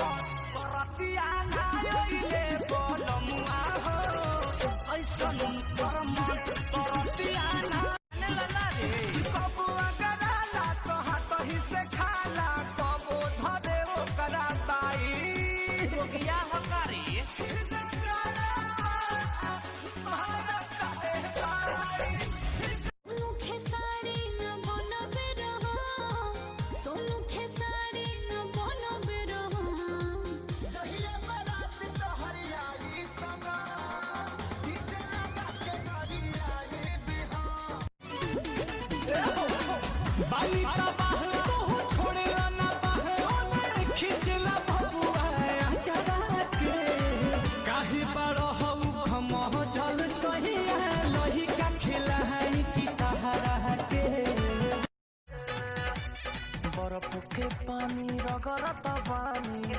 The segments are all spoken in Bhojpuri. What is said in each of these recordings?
करतिया नाइले बोलमुआ हो ऐसन परमत करतिया ना लला रे कबुआ कराला तो हाथ ही से खाला कबो धरे ओकरा बाई रोगिया हकारी बालिका बाहर तो छोड़ेला ना बाहर खिंचला भबुआ चढ़ा के काहे बड़ हऊ खमह जल सहिया लही का खिला है कि तहरा के बर्फ के पानी रगड़त पानी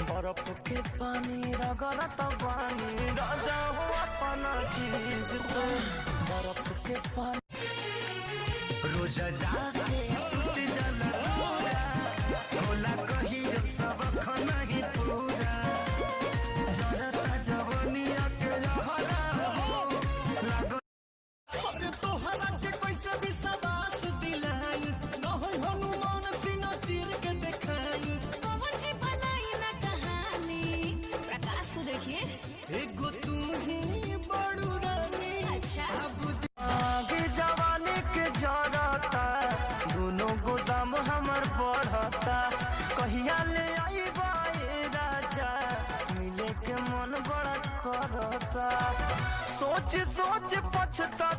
बर्फ के पानी रगड़त पानी राजा हो अपना चीज तो बर्फ के पानी रोजा जाके सुत जला होला कहियो सब नहीं पूरा जरता जवनिया के लहरा हो लागो अरे तोहरा के कैसे विश्वास दिलाई न हो हनुमान सिंह चीर के देखाई पवन जी बनाई ना कहानी प्रकाश को देखिए एगो तू ही बड़ू रानी अच्छा आगे जवानी के जरता दोनों गोदाम हमर बढ़ता कहिया ले आई बाए राजा मिले के मन बड़ा करता सोच सोच पछता